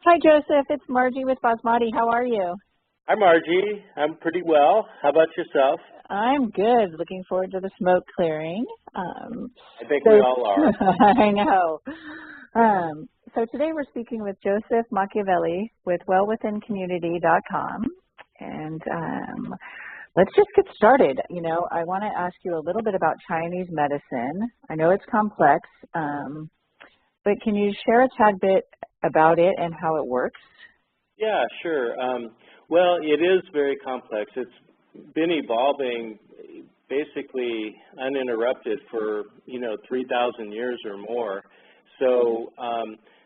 Hi, Joseph. It's Margie with Basmati. How are you? Hi, Margie. I'm pretty well. How about yourself? I'm good. Looking forward to the smoke clearing. I think we all are. I know. So today we're speaking with Joseph Macchiavelli with wellwithincommunity.com. And let's just get started. You know, I want to ask you a little bit about Chinese medicine. I know it's complex, but can you share a tad bit about it and how it works? Yeah, sure. Well, it is very complex. It's been evolving basically uninterrupted for, 3,000 years or more. So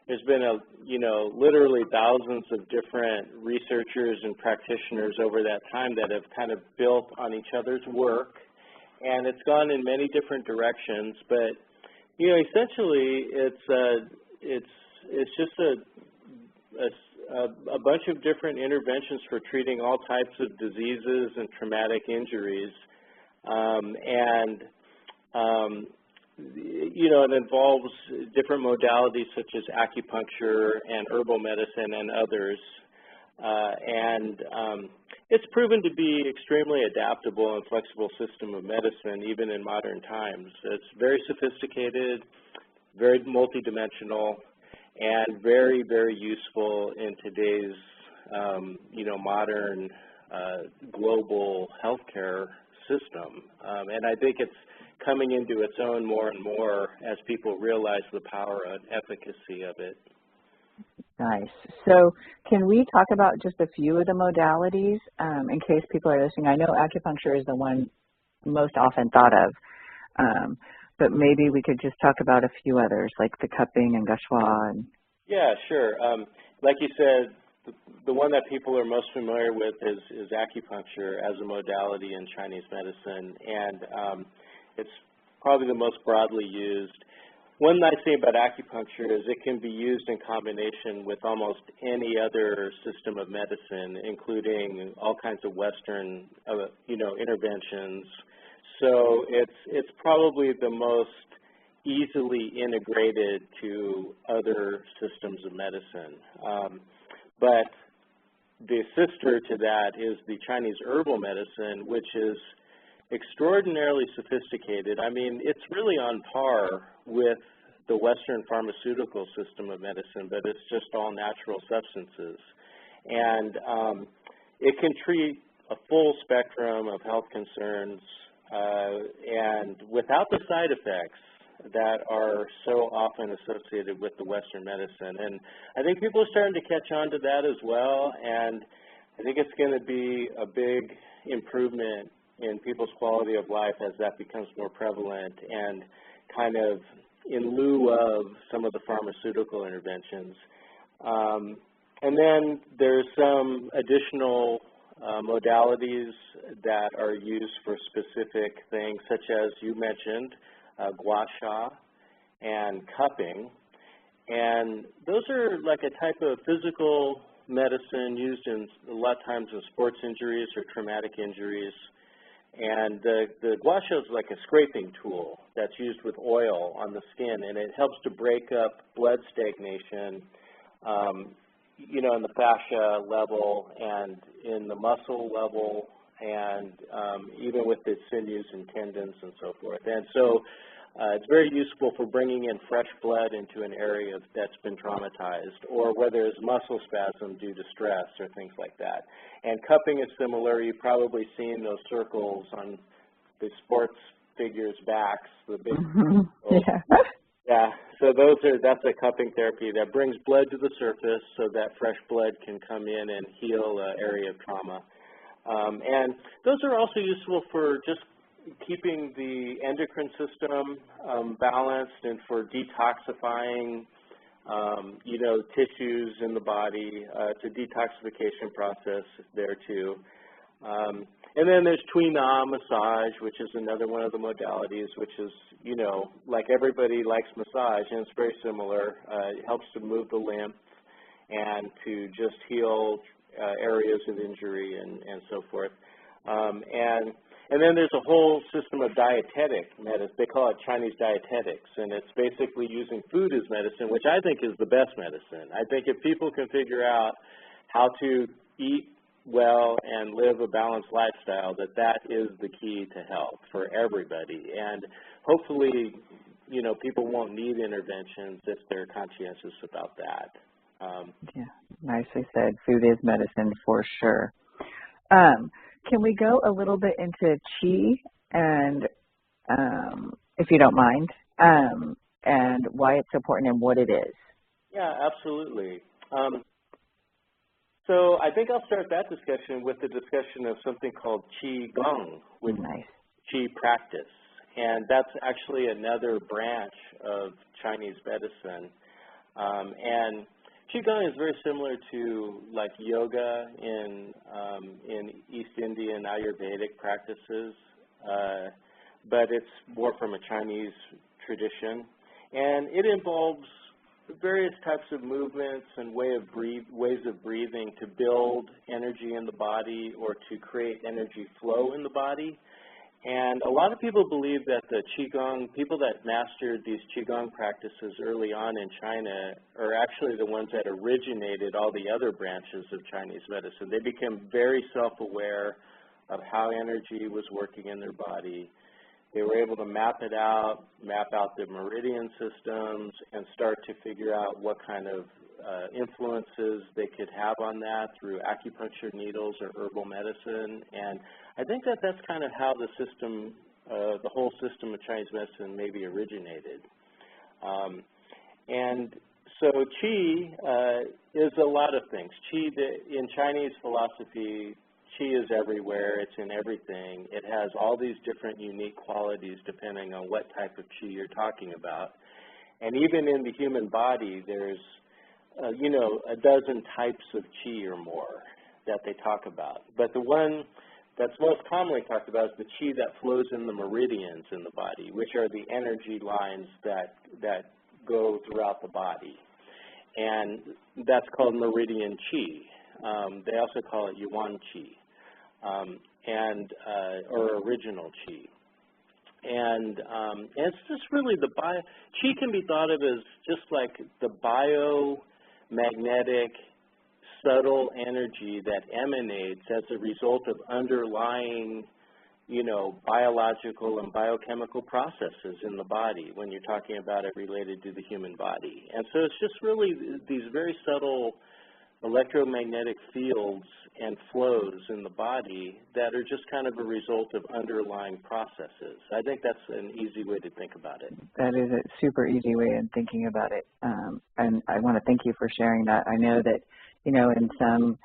there's been, literally thousands of different researchers and practitioners over that time that have kind of built on each other's work. And it's gone in many different directions. But, essentially it's just a bunch of different interventions for treating all types of diseases and traumatic injuries. It involves different modalities such as acupuncture and herbal medicine and others. It's proven to be extremely adaptable and flexible system of medicine even in modern times. It's very sophisticated, very multidimensional, and very, very useful in today's, modern global healthcare system. And I think it's coming into its own more and more as people realize the power and efficacy of it. Nice. So can we talk about just a few of the modalities in case people are listening? I know acupuncture is the one most often thought of. But maybe we could just talk about a few others, like the cupping and gua sha. Yeah, sure. Like you said, the one that people are most familiar with is acupuncture as a modality in Chinese medicine, and it's probably the most broadly used. One nice thing about acupuncture is it can be used in combination with almost any other system of medicine, including all kinds of Western, interventions. So it's probably the most easily integrated to other systems of medicine. But the sister to that is the Chinese herbal medicine, which is extraordinarily sophisticated. I mean, it's really on par with the Western pharmaceutical system of medicine, but it's just all natural substances. And it can treat a full spectrum of health concerns and without the side effects that are so often associated with the Western medicine. And I think people are starting to catch on to that as well, and I think it's going to be a big improvement in people's quality of life as that becomes more prevalent and kind of in lieu of some of the pharmaceutical interventions. And then there's some additional modalities that are used for specific things, such as you mentioned, gua sha and cupping. And those are like a type of physical medicine used in a lot of times in sports injuries or traumatic injuries. And the gua sha is like a scraping tool that's used with oil on the skin, and it helps to break up blood stagnation, in the fascia level and in the muscle level, and even with the sinews and tendons and so forth. And so it's very useful for bringing in fresh blood into an area that's been traumatized, or where there's muscle spasm due to stress or things like that. And cupping is similar. You've probably seen those circles on the sports figures' backs, the big Yeah, so that's a cupping therapy that brings blood to the surface so that fresh blood can come in and heal an area of trauma. And those are also useful for just keeping the endocrine system balanced and for detoxifying, tissues in the body. It's a detoxification process there too. And then there's Tui Na massage, which is another one of the modalities, which is, like everybody likes massage, and it's very similar. It helps to move the lymph and to just heal areas of injury and so forth. And then there's a whole system of dietetic medicine. They call it Chinese dietetics, and it's basically using food as medicine, which I think is the best medicine. I think if people can figure out how to eat well and live a balanced lifestyle, that is the key to health for everybody. And hopefully, you know, people won't need interventions if they're conscientious about that. Yeah, nicely said. Food is medicine for sure. Can we go a little bit into Qi, and if you don't mind, and why it's important and what it is? Yeah, absolutely. So I think I'll start that discussion with the discussion of something called Qigong, which is Qi practice. And that's actually another branch of Chinese medicine. And Qigong is very similar to like yoga in East Indian Ayurvedic practices, but it's more from a Chinese tradition. And it involves various types of movements and ways of breathing to build energy in the body or to create energy flow in the body. And a lot of people believe that the Qigong, people that mastered these Qigong practices early on in China are actually the ones that originated all the other branches of Chinese medicine. They became very self-aware of how energy was working in their body. They were able to map it out, map out the meridian systems, and start to figure out what kind of influences they could have on that through acupuncture needles or herbal medicine. And I think that that's kind of how the system, the whole system of Chinese medicine maybe originated. And so Qi is a lot of things. Qi, in Chinese philosophy, Qi is everywhere. It's in everything. It has all these different unique qualities depending on what type of Qi you're talking about. And even in the human body, there's, you know, a dozen types of Qi or more that they talk about. But the one that's most commonly talked about is the Qi that flows in the meridians in the body, which are the energy lines that go throughout the body. And that's called meridian Qi. They also call it Yuan Qi, or original Qi. And it's just really Qi can be thought of as just like the biomagnetic subtle energy that emanates as a result of underlying, you know, biological and biochemical processes in the body when you're talking about it related to the human body. And so it's just really these very subtle electromagnetic fields and flows in the body that are just kind of a result of underlying processes. I think that's an easy way to think about it. That is a super easy way of thinking about it. And I want to thank you for sharing that. I know that, you know, in some,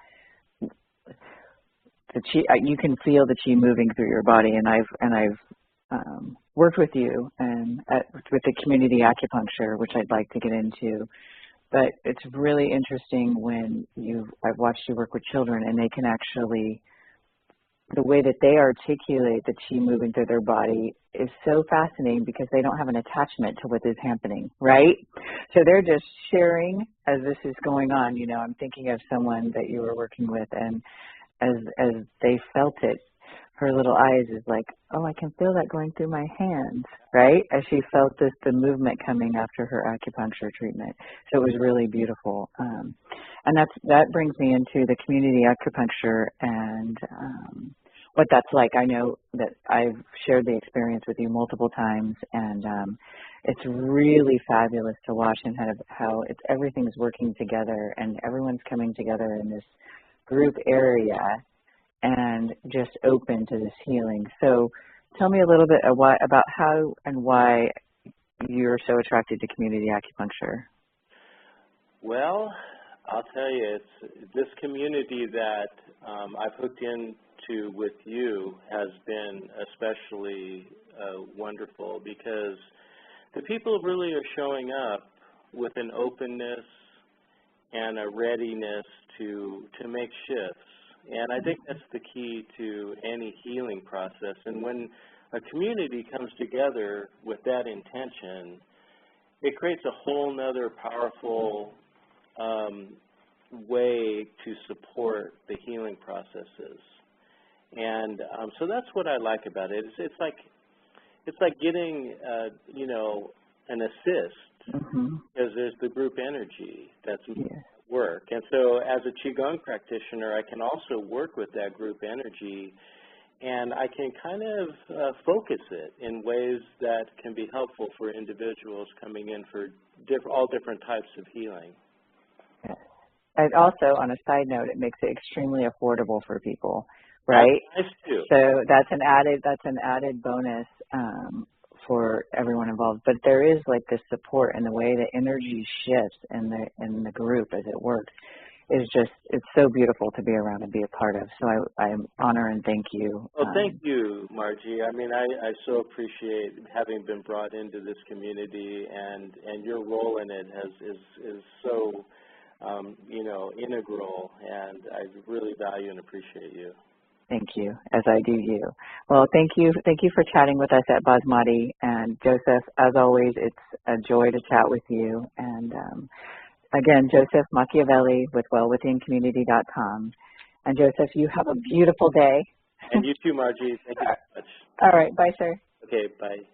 the Qi, you can feel the Qi moving through your body, and I've worked with you and with the community acupuncture, which I'd like to get into. But it's really interesting when I've watched you work with children, and they can actually, the way that they articulate the Qi moving through their body is so fascinating because they don't have an attachment to what is happening, right? So they're just sharing as this is going on. You know, I'm thinking of someone that you were working with, and as they felt it, her little eyes is like, oh, I can feel that going through my hands, right? As she felt the movement coming after her acupuncture treatment. So it was really beautiful. And that brings me into the community acupuncture and what that's like. I know that I've shared the experience with you multiple times, and it's really fabulous to watch and how everything's working together and everyone's coming together in this group area and just open to this healing. So tell me a little bit about how and why you're so attracted to community acupuncture. Well, I'll tell you, this community that I've hooked into with you has been especially wonderful because the people really are showing up with an openness and a readiness to make shifts. And I think that's the key to any healing process. And when a community comes together with that intention, it creates a whole nother powerful way to support the healing processes. And so that's what I like about it. It's like getting, you know, an assist, because there's the group energy that's work. And so as a Qigong practitioner, I can also work with that group energy, and I can kind of focus it in ways that can be helpful for individuals coming in for all different types of healing. Yes. And also, on a side note, it makes it extremely affordable for people, right? That's nice too. So that's an added bonus for everyone involved. But there is like this support, and the way the energy shifts in the group as it works is just, it's so beautiful to be around and be a part of. So I honor and thank you. Well, thank you, Margie. I mean, I so appreciate having been brought into this community, and your role in it is so, you know, integral, and I really value and appreciate you. Thank you, as I do you. Well, thank you for chatting with us at Basmati. And Joseph, as always, it's a joy to chat with you. And again, Joseph Macchiavelli with wellwithincommunity.com. And Joseph, you have a beautiful day. And you too, Margie. Thank you so much. All right, bye, sir. Okay, bye.